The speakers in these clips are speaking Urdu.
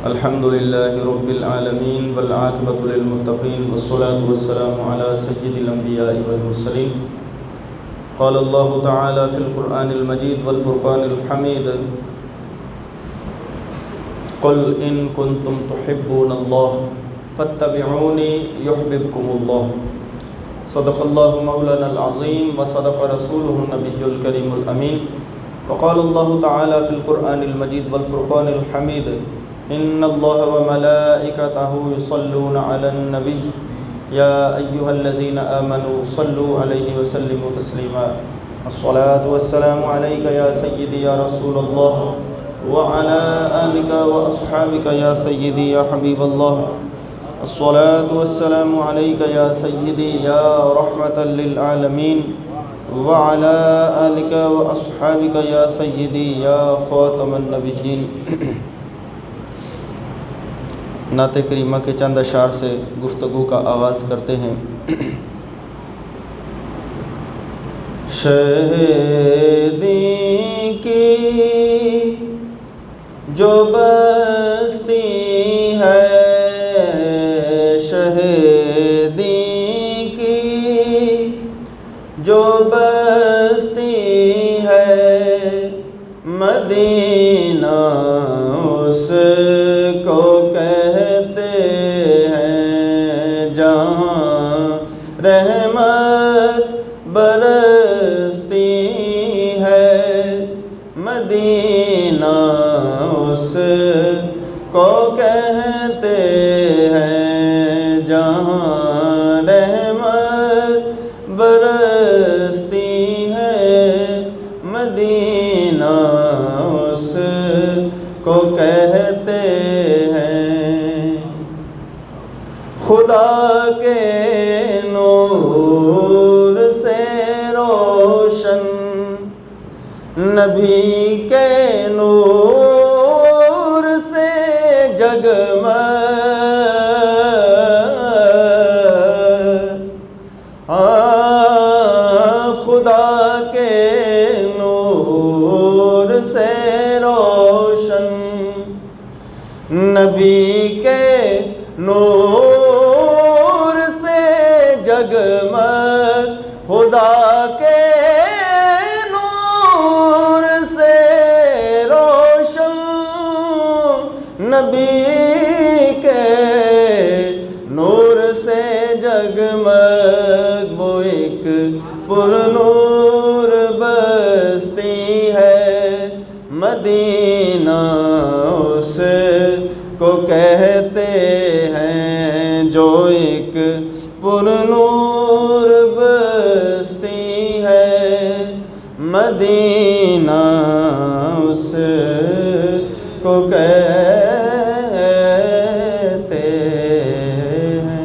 الحمد لله رب العالمين والعاقبة للمتقين والصلاة والسلام على سيد الأنبياء والمرسلين. قال الله تعالى في القرآن المجيد والفرقان الحميد: قل إن كنتم تحبون الله فاتبعوني يحببكم الله. صدق الله مولانا العظيم وصدق رسوله النبي الكريم الأمين. وقال الله تعالى في القرآن المجيد والفرقان الحميد: إن الله وملائكته يصلون على النبي يا أيها الذين آمنوا صلوا عليه وسلموا تسليما. الصلاة والسلام عليك يا سيدي يا رسول الله وعلى آلك وأصحابك يا سيدي يا حبيب الله. الصلاة والسلام عليك يا سيدي يا رحمة للعالمین وعلى آلك وأصحابك يا سيدي يا خاتم النبيين. نعت کریمہ کے چند اشعار سے گفتگو کا آغاز کرتے ہیں. شہیدی کی جو بستی ہے، شہیدی کی جو بستی ہے، مدینہ اس کو کہتے ہیں جہاں رحمت برستی ہے. مدینہ اس کو کہتے ہیں جہاں رحمت برستی ہے. مدینہ اس کو کہتے ہیں. خدا کے نور سے روشن، نبی کے نور سے جگمگ، خدا کے نور سے روشن، نبی کے نور سے جگمگ، خدا کے نور سے روشن، نبی کے نور سے جگمگ. وہ ایک پر نور بستی ہے، مدینہ اس کو کہتے ہیں. جو ایک پر نور بستی ہے، مدینہ اس کو کہتے ہیں.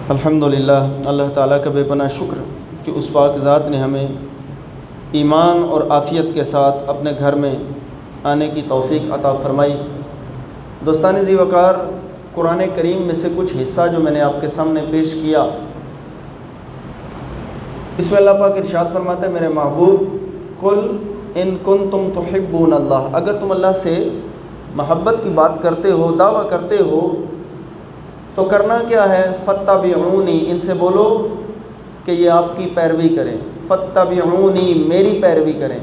الحمدللہ، اللہ تعالیٰ کا بے پناہ شکر کہ اس پاک ذات نے ہمیں ایمان اور عافیت کے ساتھ اپنے گھر میں آنے کی توفیق عطا فرمائی. دوستان ذی وقار، قرآن کریم میں سے کچھ حصہ جو میں نے آپ کے سامنے پیش کیا، اس میں اللہ پاک ارشاد فرماتا ہے: میرے محبوب، قل ان کنتم تحبون اللہ، اگر تم اللہ سے محبت کی بات کرتے ہو، دعویٰ کرتے ہو، تو کرنا کیا ہے؟ فاتبعونی، ان سے بولو کہ یہ آپ کی پیروی کریں. فاتبعونی، میری پیروی کریں.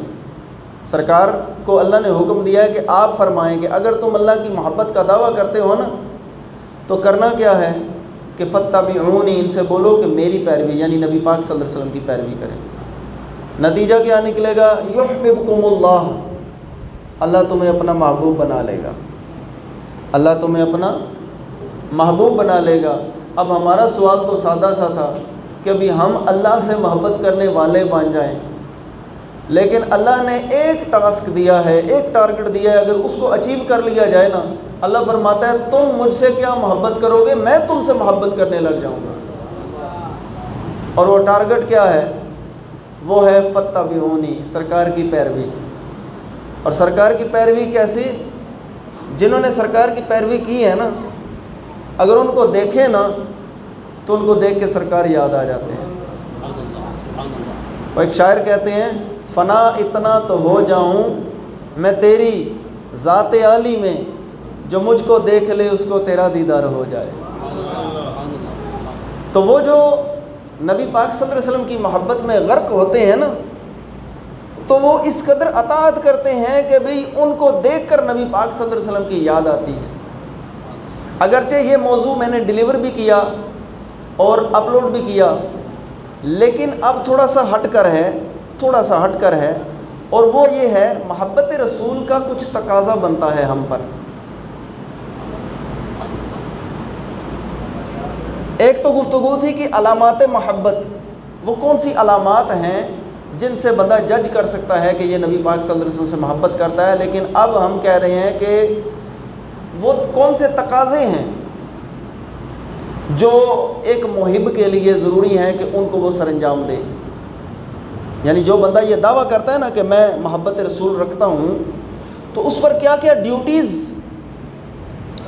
سرکار کو اللہ نے حکم دیا ہے کہ آپ فرمائیں کہ اگر تم اللہ کی محبت کا دعویٰ کرتے ہو نا، تو کرنا کیا ہے کہ فاتبعونی، ان سے بولو کہ میری پیروی، یعنی نبی پاک صلی اللہ علیہ وسلم کی پیروی کریں. نتیجہ کیا نکلے گا؟ یحببکم اللہ، اللہ تمہیں اپنا محبوب بنا لے گا. اللہ تمہیں اپنا محبوب بنا لے گا. اب ہمارا سوال تو سادہ سا تھا کہ ابھی ہم اللہ سے محبت کرنے والے بن جائیں، لیکن اللہ نے ایک ٹاسک دیا ہے، ایک ٹارگٹ دیا ہے، اگر اس کو اچیو کر لیا جائے نا، اللہ فرماتا ہے تم مجھ سے کیا محبت کرو گے، میں تم سے محبت کرنے لگ جاؤں گا. اور وہ ٹارگٹ کیا ہے؟ وہ ہے فاتبعونی، سرکار کی پیروی. اور سرکار کی پیروی کیسی؟ جنہوں نے سرکار کی پیروی کی ہے نا، اگر ان کو دیکھیں نا تو ان کو دیکھ کے سرکار یاد آ جاتے ہیں. وہ ایک شاعر کہتے ہیں: فنا اتنا تو ہو جاؤں میں تیری ذات عالی میں جو مجھ کو دیکھ لے اس کو تیرا دیدار ہو جائے۔ تو وہ جو نبی پاک صلی اللہ علیہ وسلم کی محبت میں غرق ہوتے ہیں نا، تو وہ اس قدر اطاعت کرتے ہیں کہ بھئی ان کو دیکھ کر نبی پاک صلی اللہ علیہ وسلم کی یاد آتی ہے۔ اگرچہ یہ موضوع میں نے ڈیلیور بھی کیا اور اپلوڈ بھی کیا، لیکن اب تھوڑا سا ہٹ کر ہے اور وہ یہ ہے محبت رسول کا کچھ تقاضا بنتا ہے ہم پر۔ ایک تو گفتگو تھی کہ علامات محبت، وہ کون سی علامات ہیں جن سے بندہ جج کر سکتا ہے کہ یہ نبی پاک صلی اللہ علیہ وسلم سے محبت کرتا ہے، لیکن اب ہم کہہ رہے ہیں کہ وہ کون سے تقاضے ہیں جو ایک محب کے لیے ضروری ہیں کہ ان کو وہ سر انجام دے۔ یعنی جو بندہ یہ دعویٰ کرتا ہے نا کہ میں محبت رسول رکھتا ہوں، تو اس پر کیا کیا ڈیوٹیز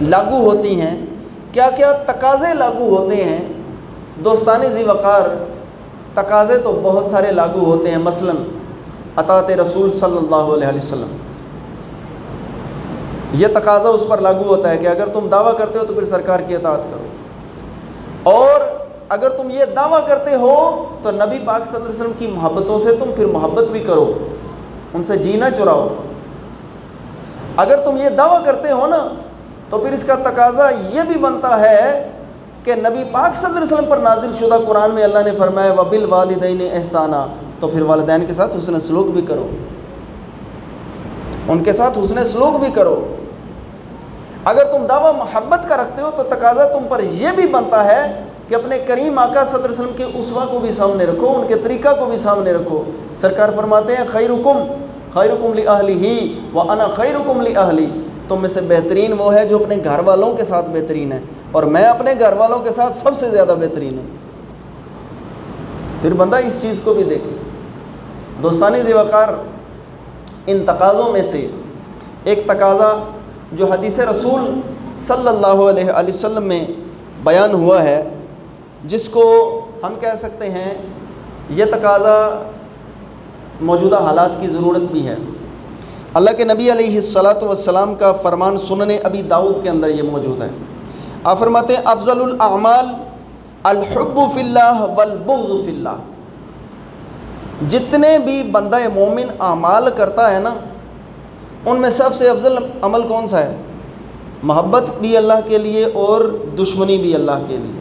لاگو ہوتی ہیں، کیا کیا تقاضے لاگو ہوتے ہیں۔ دوستان ذی وقار، تقاضے تو بہت سارے لاگو ہوتے ہیں، مثلا اطاعت رسول صلی اللہ علیہ وسلم، یہ تقاضا اس پر لاگو ہوتا ہے کہ اگر تم دعویٰ کرتے ہو تو پھر سرکار کی اطاعت کرو، اور اگر تم یہ دعویٰ کرتے ہو تو نبی پاک صلی اللہ علیہ وسلم کی محبتوں سے تم پھر محبت بھی کرو، ان سے جی نہ چراؤ۔ اگر تم یہ دعویٰ کرتے ہو نا تو پھر اس کا تقاضا یہ بھی بنتا ہے کہ نبی پاک صلی اللہ علیہ وسلم پر نازل شدہ قرآن میں اللہ نے فرمایا وَبِالْوَالِدَيْنِ احسانا، تو پھر والدین کے ساتھ حسن سلوک بھی کرو، ان کے ساتھ حسن سلوک بھی کرو۔ اگر تم دعویٰ محبت کا رکھتے ہو تو تقاضا تم پر یہ بھی بنتا ہے کہ اپنے کریم آقا صلی اللہ علیہ وسلم کے اسوہ کو بھی سامنے رکھو، ان کے طریقہ کو بھی سامنے رکھو۔ سرکار فرماتے ہیں خیرکم لأہلہ وأنا خیرکم لأہلی، تم میں سے بہترین وہ ہے جو اپنے گھر والوں کے ساتھ بہترین ہے، اور میں اپنے گھر والوں کے ساتھ سب سے زیادہ بہترین ہوں۔ پھر بندہ اس چیز کو بھی دیکھے۔ دوستان ذی وقار، ان تقاضوں میں سے ایک تقاضا جو حدیث رسول صلی اللہ علیہ وسلم میں بیان ہوا ہے، جس کو ہم کہہ سکتے ہیں یہ تقاضا موجودہ حالات کی ضرورت بھی ہے۔ اللہ کے نبی علیہ الصلاۃ والسلام کا فرمان سنن ابی داؤد کے اندر یہ موجود ہے۔ آپ فرماتے ہیں افضل الاعمال الحب فی اللہ والبغض فی اللہ۔ جتنے بھی بندہ مومن اعمال کرتا ہے نا، ان میں سب سے افضل عمل کون سا ہے؟ محبت بھی اللہ کے لیے اور دشمنی بھی اللہ کے لیے،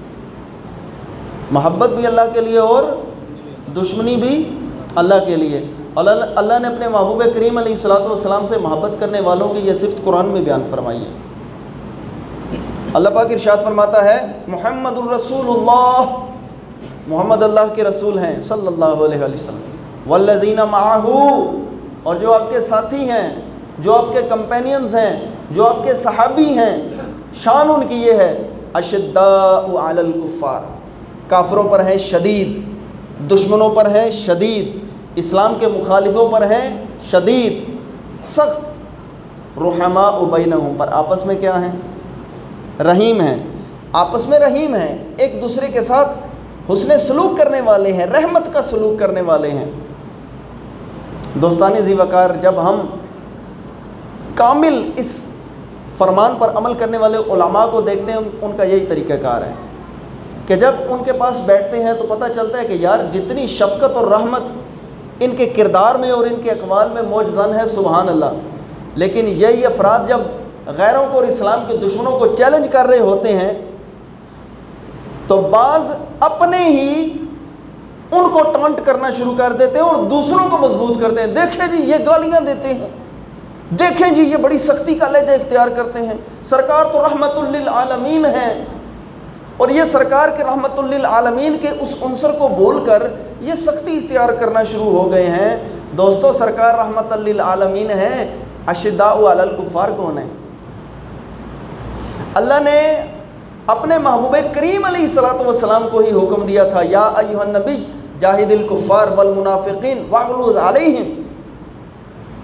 محبت بھی اللہ کے لیے اور دشمنی بھی اللہ کے لیے۔ اللہ نے اپنے محبوب کریم علیہ الصلوۃ والسلام سے محبت کرنے والوں کی یہ صفت قرآن میں بیان فرمائی ہے۔ اللہ پاک ارشاد فرماتا ہے محمد الرسول اللہ، محمد اللہ کے رسول ہیں صلی اللہ علیہ وسلم، والذین معہ، اور جو آپ کے ساتھی ہیں، جو آپ کے کمپینینز ہیں، جو آپ کے صحابی ہیں، شان ان کی یہ ہے اشداء علی الکفار، کافروں پر ہیں شدید، دشمنوں پر ہیں شدید، اسلام کے مخالفوں پر ہیں شدید سخت، رحماء بینہم، پر آپس میں کیا ہیں؟ رحیم ہیں، آپس میں رحیم ہیں، ایک دوسرے کے ساتھ حسن سلوک کرنے والے ہیں، رحمت کا سلوک کرنے والے ہیں۔ دوستان ذی وقار، جب ہم کامل اس فرمان پر عمل کرنے والے علماء کو دیکھتے ہیں، ان کا یہی طریقہ کار ہے کہ جب ان کے پاس بیٹھتے ہیں تو پتہ چلتا ہے کہ یار جتنی شفقت اور رحمت ان کے کردار میں اور ان کے اقوال میں موجزن ہے، سبحان اللہ، لیکن یہی افراد جب غیروں کو اور اسلام کے دشمنوں کو چیلنج کر رہے ہوتے ہیں تو بعض اپنے ہی ان کو ٹانٹ کرنا شروع کر دیتے ہیں اور دوسروں کو مضبوط کرتے ہیں۔ دیکھیں جی یہ گالیاں دیتے ہیں، دیکھیں جی یہ بڑی سختی کا لہجہ اختیار کرتے ہیں، سرکار تو رحمت للعالمین ہیں، اور یہ سرکار کے رحمت للعالمین کے اس عنصر کو بول کر یہ سختی اختیار کرنا شروع ہو گئے ہیں۔ دوستو سرکار رحمت للعالمین ہیں، اشداء علی الکفار کون ہیں؟ اللہ نے اپنے محبوب کریم علیہ الصلوۃ والسلام کو ہی حکم دیا تھا یا ایھا النبی جاہد الکفار والمنافقین واغلظ علیہم،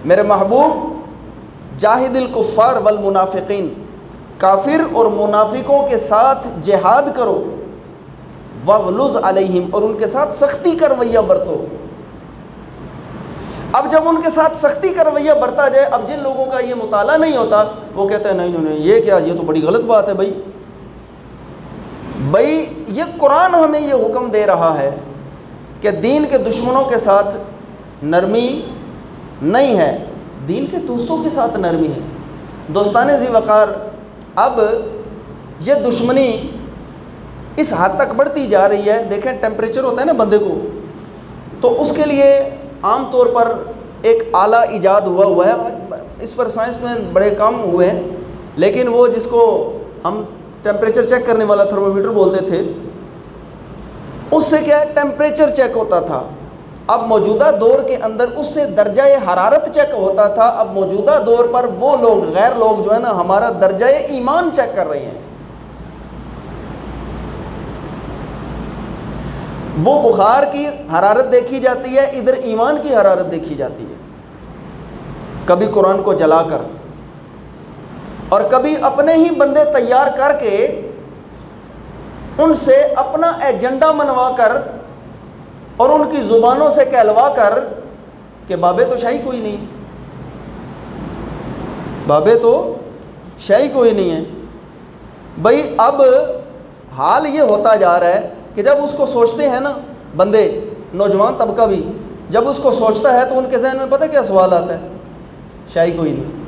میرے محبوب جاہد الکفار والمنافقین، کافر اور منافقوں کے ساتھ جہاد کرو، واغلظ علیہم، اور ان کے ساتھ سختی کا رویہ برتو۔ اب جب ان کے ساتھ سختی کا رویہ برتا جائے، اب جن لوگوں کا یہ مطالعہ نہیں ہوتا وہ کہتے ہیں نہیں یہ کیا، یہ تو بڑی غلط بات ہے بھائی یہ قرآن ہمیں یہ حکم دے رہا ہے کہ دین کے دشمنوں کے ساتھ نرمی نہیں ہے، دین کے دوستوں کے ساتھ نرمی ہے، دوستانِ ذی وقار۔ اب یہ دشمنی اس حد تک بڑھتی جا رہی ہے، دیکھیں ٹیمپریچر ہوتا ہے نا بندے کو، تو اس کے لیے عام طور پر ایک آلہ ایجاد ہوا ہے، آج اس پر سائنس میں بڑے کام ہوئے ہیں، لیکن وہ جس کو ہم ٹیمپریچر چیک کرنے والا تھرمومیٹر بولتے تھے، اس سے کیا ہے ٹیمپریچر چیک ہوتا تھا۔ اب موجودہ دور کے اندر اس سے درجہ حرارت چیک ہوتا تھا، اب موجودہ دور پر وہ لوگ غیر لوگ جو ہے نا ہمارا درجہ ایمان چیک کر رہے ہیں۔ وہ بخار کی حرارت دیکھی جاتی ہے، ادھر ایمان کی حرارت دیکھی جاتی ہے، کبھی قرآن کو جلا کر اور کبھی اپنے ہی بندے تیار کر کے ان سے اپنا ایجنڈا منوا کر اور ان کی زبانوں سے کہلوا کر کہ بابے تو شاہی کوئی نہیں ہے، بابے تو شاہی کوئی نہیں ہے۔ بھائی اب حال یہ ہوتا جا رہا ہے کہ جب اس کو سوچتے ہیں نا بندے، نوجوان طبقہ بھی جب اس کو سوچتا ہے تو ان کے ذہن میں پتہ کیا سوال آتا ہے؟ شاہی کوئی نہیں،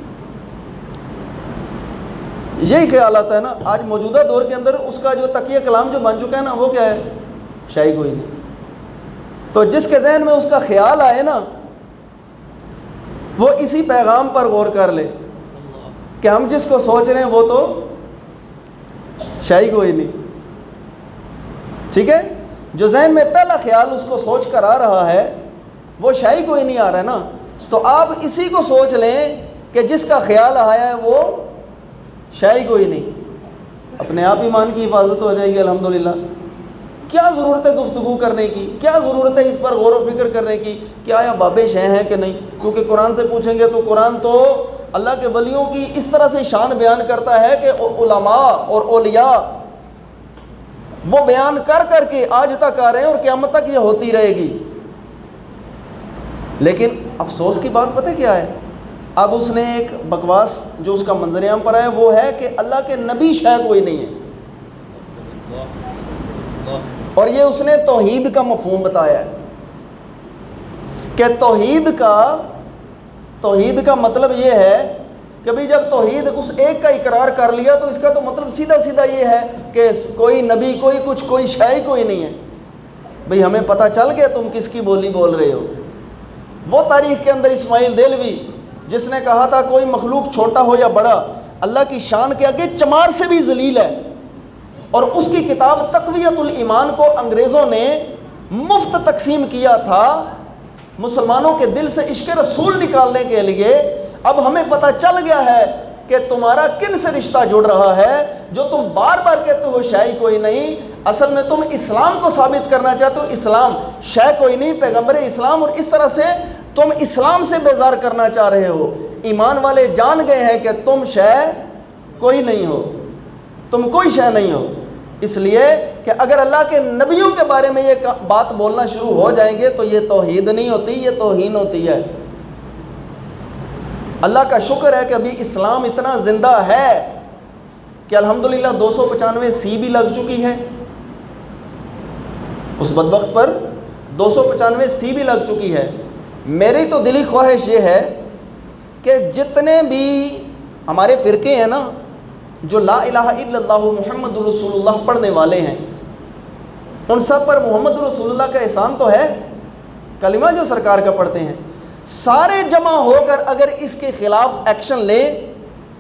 یہی خیال آتا ہے نا۔ آج موجودہ دور کے اندر اس کا جو تقیہ کلام جو بن چکا ہے نا وہ کیا ہے؟ شاہی کوئی نہیں۔ تو جس کے ذہن میں اس کا خیال آئے نا وہ اسی پیغام پر غور کر لے کہ ہم جس کو سوچ رہے ہیں وہ تو شاہی کوئی نہیں، ٹھیک ہے؟ جو ذہن میں پہلا خیال اس کو سوچ کر آ رہا ہے وہ شاہی کوئی نہیں آ رہا ہے نا، تو آپ اسی کو سوچ لیں کہ جس کا خیال آیا ہے وہ شاہی کوئی نہیں، اپنے آپ ایمان کی حفاظت ہو جائے گی الحمدللہ۔ کیا ضرورت ہے گفتگو کرنے کی، کیا ضرورت ہے اس پر غور و فکر کرنے کی کہ آیا بابے شہ ہیں کہ نہیں؟ کیونکہ قرآن سے پوچھیں گے تو قرآن تو اللہ کے ولیوں کی اس طرح سے شان بیان کرتا ہے کہ علماء اور اولیاء وہ بیان کر کر کے آج تک آ رہے ہیں اور قیامت تک یہ ہوتی رہے گی۔ لیکن افسوس کی بات پتہ کیا ہے؟ اب اس نے ایک بکواس جو اس کا منظر عام پر آیا وہ ہے کہ اللہ کے نبی شے کوئی نہیں ہے، اور یہ اس نے توحید کا مفہوم بتایا ہے کہ توحید کا مطلب یہ ہے کہ بھئی جب توحید اس ایک کا اقرار کر لیا تو اس کا تو مطلب سیدھا سیدھا یہ ہے کہ کوئی نبی کوئی کچھ کوئی شے کوئی نہیں ہے۔ بھئی ہمیں پتہ چل گیا تم کس کی بولی بول رہے ہو۔ وہ تاریخ کے اندر اسماعیل دہلوی جس نے کہا تھا کوئی مخلوق چھوٹا ہو یا بڑا اللہ کی شان کے آگے چمار سے بھی ذلیل ہے، اور اس کی کتاب تقویت الایمان کو انگریزوں نے مفت تقسیم کیا تھا مسلمانوں کے دل سے عشق رسول نکالنے کے لیے۔ اب ہمیں پتہ چل گیا ہے کہ تمہارا کن سے رشتہ جڑ رہا ہے جو تم بار بار کہتے ہو شے کوئی نہیں، اصل میں تم اسلام کو ثابت کرنا چاہتے ہو، اسلام شے کوئی نہیں، پیغمبر اسلام، اور اس طرح سے تم اسلام سے بیزار کرنا چاہ رہے ہو۔ ایمان والے جان گئے ہیں کہ تم شے کوئی نہیں ہو، تم کوئی شے نہیں ہو، اس لیے کہ اگر اللہ کے نبیوں کے بارے میں یہ بات بولنا شروع ہو جائیں گے تو یہ توحید نہیں ہوتی، یہ توہین ہوتی ہے۔ اللہ کا شکر ہے کہ ابھی اسلام اتنا زندہ ہے کہ الحمدللہ 295 سی بھی لگ چکی ہے، اس بدبخت پر 295 سی بھی لگ چکی ہے۔ میری تو دلی خواہش یہ ہے کہ جتنے بھی ہمارے فرقے ہیں نا جو لا الہ الا اللہ محمد رسول اللہ پڑھنے والے ہیں، ان سب پر محمد رسول اللہ کا احسان تو ہے، کلمہ جو سرکار کا پڑھتے ہیں، سارے جمع ہو کر اگر اس کے خلاف ایکشن لیں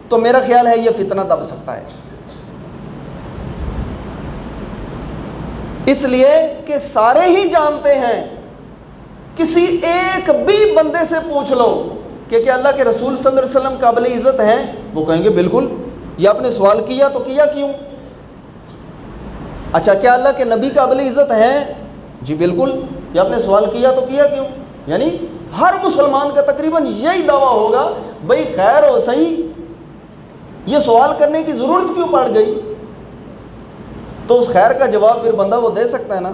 تو میرا خیال ہے یہ فتنہ دب سکتا ہے۔ اس لیے کہ سارے ہی جانتے ہیں، کسی ایک بھی بندے سے پوچھ لو کہ کیا اللہ کے رسول صلی اللہ علیہ وسلم قابل عزت ہیں، وہ کہیں گے بالکل۔ یہ آپ نے سوال کیا تو کیا کیوں؟ اچھا کیا اللہ کے نبی قابل عزت ہیں؟ جی بالکل۔ یہ آپ نے سوال کیا تو کیا کیوں؟ یعنی ہر مسلمان کا تقریباً یہی دعویٰ ہوگا بھئی خیر ہو صحیح، یہ سوال کرنے کی ضرورت کیوں پڑ گئی؟ تو اس خیر کا جواب پھر بندہ وہ دے سکتا ہے نا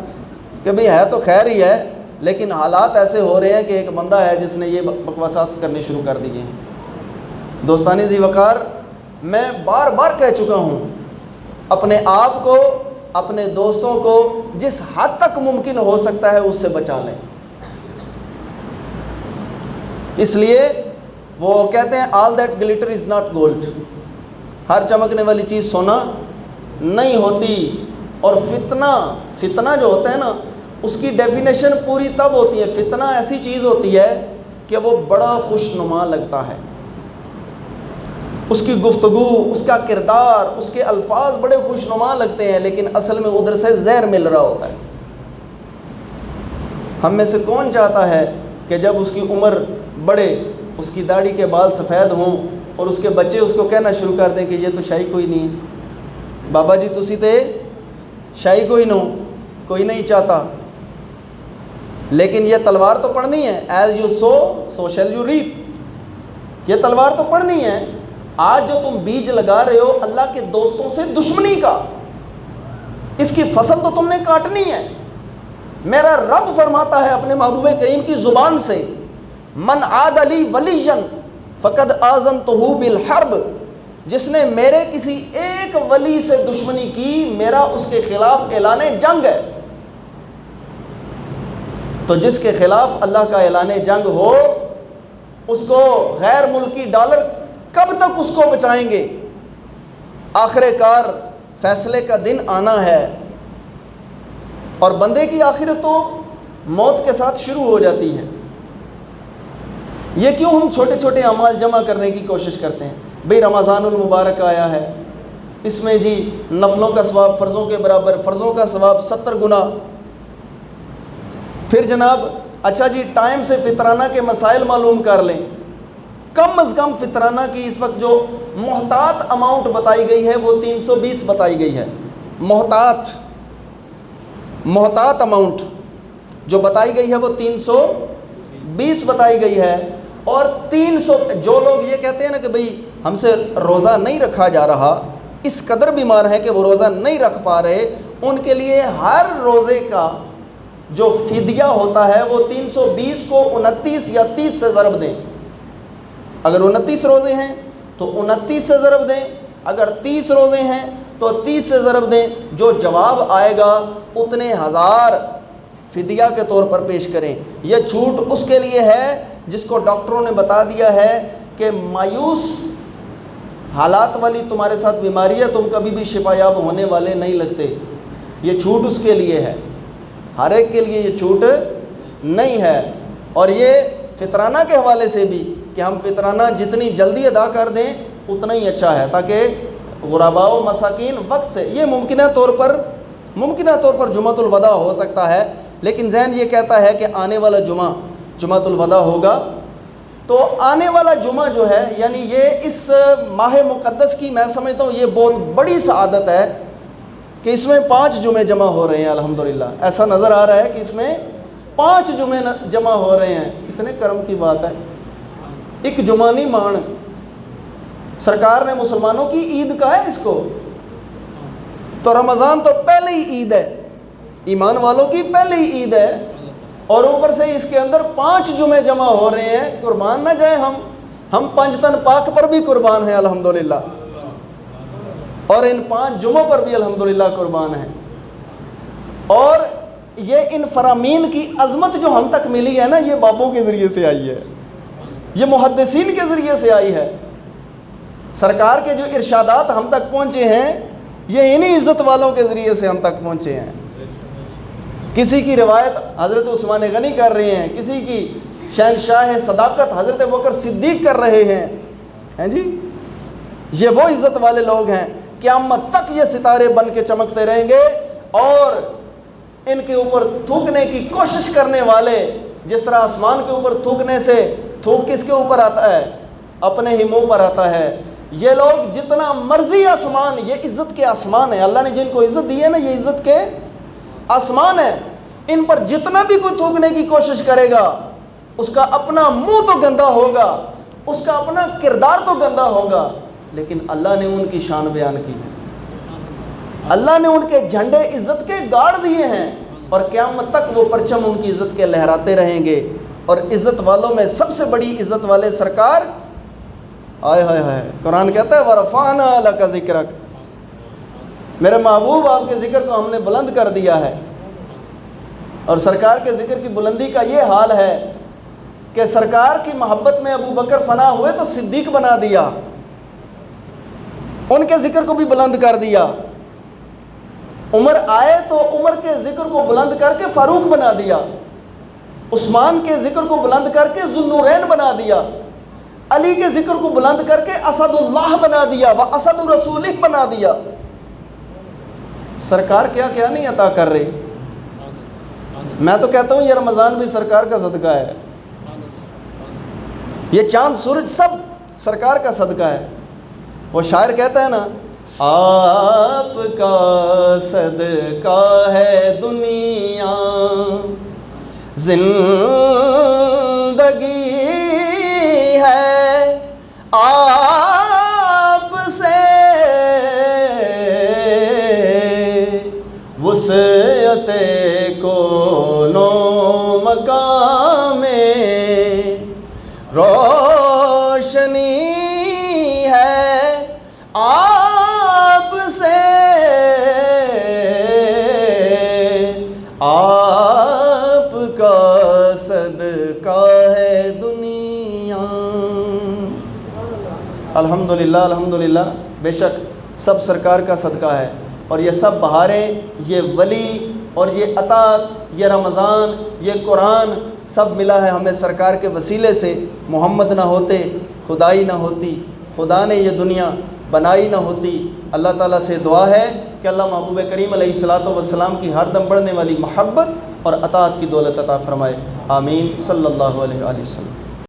کہ بھئی ہے تو خیر ہی ہے، لیکن حالات ایسے ہو رہے ہیں کہ ایک بندہ ہے جس نے یہ بکواسات کرنے شروع کر دیے ہیں۔ دوستانی ذی وقار، میں بار بار کہہ چکا ہوں، اپنے آپ کو، اپنے دوستوں کو جس حد تک ممکن ہو سکتا ہے اس سے بچا لیں۔ اس لیے وہ کہتے ہیں all that glitter is not gold، ہر چمکنے والی چیز سونا نہیں ہوتی۔ اور فتنہ جو ہوتا ہے نا، اس کی ڈیفینیشن پوری تب ہوتی ہے، فتنہ ایسی چیز ہوتی ہے کہ وہ بڑا خوش نما لگتا ہے، اس کی گفتگو، اس کا کردار، اس کے الفاظ بڑے خوش نما لگتے ہیں، لیکن اصل میں ادھر سے زہر مل رہا ہوتا ہے۔ ہم میں سے کون چاہتا ہے کہ جب اس کی عمر بڑھے، اس کی داڑھی کے بال سفید ہوں اور اس کے بچے اس کو کہنا شروع کر دیں کہ یہ تو شاہی کوئی نہیں ہے، بابا جی تسی تے شاہی کوئی نو، کوئی نہیں چاہتا۔ لیکن یہ تلوار تو پڑھنی ہے، as you sow so shall you reap, یہ تلوار تو پڑھنی ہے۔ آج جو تم بیج لگا رہے ہو اللہ کے دوستوں سے دشمنی کا، اس کی فصل تو تم نے کاٹنی ہے۔ میرا رب فرماتا ہے اپنے محبوب کریم کی زبان سے، من عاد لی ولیا فقد آذنتہ بالحرب، جس نے میرے کسی ایک ولی سے دشمنی کی، میرا اس کے خلاف اعلان جنگ ہے۔ تو جس کے خلاف اللہ کا اعلان جنگ ہو، اس کو غیر ملکی ڈالر کب تک اس کو بچائیں گے؟ آخر کار فیصلے کا دن آنا ہے، اور بندے کی آخرت تو موت کے ساتھ شروع ہو جاتی ہے۔ یہ کیوں ہم چھوٹے چھوٹے اعمال جمع کرنے کی کوشش کرتے ہیں؟ بھئی رمضان المبارک آیا ہے، اس میں جی نفلوں کا ثواب فرضوں کے برابر، فرضوں کا ثواب 70 گنا۔ پھر جناب اچھا جی ٹائم سے فطرانہ کے مسائل معلوم کر لیں۔ کم از کم فطرانہ کی اس وقت جو محتاط اماؤنٹ بتائی گئی ہے وہ 320 بتائی گئی ہے۔ محتاط اماؤنٹ جو بتائی گئی ہے وہ 320 بتائی گئی ہے۔ اور 300 جو لوگ یہ کہتے ہیں نا کہ بھئی ہم سے روزہ نہیں رکھا جا رہا، اس قدر بیمار ہیں کہ وہ روزہ نہیں رکھ پا رہے، ان کے لیے ہر روزے کا جو فدیہ ہوتا ہے وہ 320 کو 29 یا 30 سے ضرب دیں۔ اگر 29 روزے ہیں تو 29 سے ضرب دیں، اگر 30 روزے ہیں تو 30 سے ضرب دیں، جو جواب آئے گا اتنے ہزار فدیہ کے طور پر پیش کریں۔ یہ چھوٹ اس کے لیے ہے جس کو ڈاکٹروں نے بتا دیا ہے کہ مایوس حالات والی تمہارے ساتھ بیماری ہے، تم کبھی بھی شفا یاب ہونے والے نہیں لگتے۔ یہ چھوٹ اس کے لیے ہے، ہر ایک کے لیے یہ چھوٹ نہیں ہے۔ اور یہ فطرانہ کے حوالے سے بھی کہ ہم فطرانہ جتنی جلدی ادا کر دیں اتنا ہی اچھا ہے، تاکہ غرباء و مساکین وقت سے، یہ ممکنہ طور پر جمعۃ الوداع ہو سکتا ہے، لیکن ذہن یہ کہتا ہے کہ آنے والا جمعۃ الوداع ہوگا۔ تو آنے والا جمعہ جو ہے، یعنی یہ اس ماہ مقدس کی میں سمجھتا ہوں یہ بہت بڑی سعادت ہے کہ اس میں 5 جمعے جمع ہو رہے ہیں۔ الحمدللہ ایسا نظر آ رہا ہے کہ اس میں 5 جمعے جمع ہو رہے ہیں، کتنے کرم کی بات ہے۔ ایک جمعہ نہیں مان، سرکار نے مسلمانوں کی عید کہا ہے اس کو، تو رمضان تو پہلے ہی عید ہے، ایمان والوں کی پہلے ہی عید ہے، اور اوپر سے اس کے اندر 5 جمعے جمع ہو رہے ہیں۔ قربان نہ جائیں ہم پنجتن پاک پر بھی قربان ہیں الحمدللہ، اور ان 5 جمعوں پر بھی الحمدللہ قربان ہیں۔ اور یہ ان فرامین کی عظمت جو ہم تک ملی ہے نا، یہ بابوں کے ذریعے سے آئی ہے، یہ محدثین کے ذریعے سے آئی ہے۔ سرکار کے جو ارشادات ہم تک پہنچے ہیں یہ انہی عزت والوں کے ذریعے سے ہم تک پہنچے ہیں۔ کسی کی روایت حضرت عثمان غنی کر رہے ہیں، کسی کی شہنشاہ صداقت حضرت بکر صدیق کر رہے ہیں جی، یہ وہ عزت والے لوگ ہیں، قیامت تک یہ ستارے بن کے چمکتے رہیں گے۔ اور ان کے اوپر تھوکنے کی کوشش کرنے والے، جس طرح آسمان کے اوپر تھوکنے سے تھوک کس کے اوپر آتا ہے؟ اپنے ہی منہ پر آتا ہے۔ یہ لوگ جتنا مرضی آسمان، یہ عزت کے آسمان ہیں، اللہ نے جن کو عزت دی ہے نا، یہ عزت کے آسمان ہے، ان پر جتنا بھی کوئی تھوکنے کی کوشش کرے گا اس کا اپنا منہ تو گندا ہوگا، اس کا اپنا کردار تو گندا ہوگا، لیکن اللہ نے ان کی شان بیان کی ہے، اللہ نے ان کے جھنڈے عزت کے گاڑ دیے ہیں۔ اور قیامت تک وہ پرچم ان کی عزت کے لہراتے رہیں گے. اور عزت والوں میں سب سے بڑی عزت والے سرکار، آئے ہائے ہائے، قرآن کہتا ہے وَرَفَعْنَا لَكَ ذِكْرَكَ، میرے محبوب آپ کے ذکر کو ہم نے بلند کر دیا ہے. اور سرکار کے ذکر کی بلندی کا یہ حال ہے کہ سرکار کی محبت میں ابو بکر فنا ہوئے تو صدیق بنا دیا، ان کے ذکر کو بھی بلند کر دیا. عمر آئے تو عمر کے ذکر کو بلند کر کے فاروق بنا دیا، عثمان کے ذکر کو بلند کر کے ذوالنورین بنا دیا، علی کے ذکر کو بلند کر کے اسد اللہ بنا دیا، و اسد رسولہ بنا دیا. سرکار کیا کیا نہیں عطا کر رہے. میں تو کہتا ہوں یہ رمضان بھی سرکار کا صدقہ ہے، یہ چاند سورج سب سرکار کا صدقہ ہے. وہ شاعر کہتا ہے نا، آپ کا صدقہ ہے دنیا زندگی ہے، آپ سے وسعت کونو مقام روشنی ہے، آپ سے آپ کا صدقہ ہے دنیا. الحمدللہ الحمدللہ، بے شک سب سرکار کا صدقہ ہے. اور یہ سب بہاریں، یہ ولی اور یہ عطاء، یہ رمضان، یہ قرآن سب ملا ہے ہمیں سرکار کے وسیلے سے. محمد نہ ہوتے، خدائی نہ ہوتی، خدا نے یہ دنیا بنائی نہ ہوتی. اللہ تعالیٰ سے دعا ہے کہ اللہ محبوب کریم علیہ الصلاۃ والسلام کی ہر دم بڑھنے والی محبت اور اطاعت کی دولت عطا فرمائے. آمین. صلی اللہ علیہ وسلم.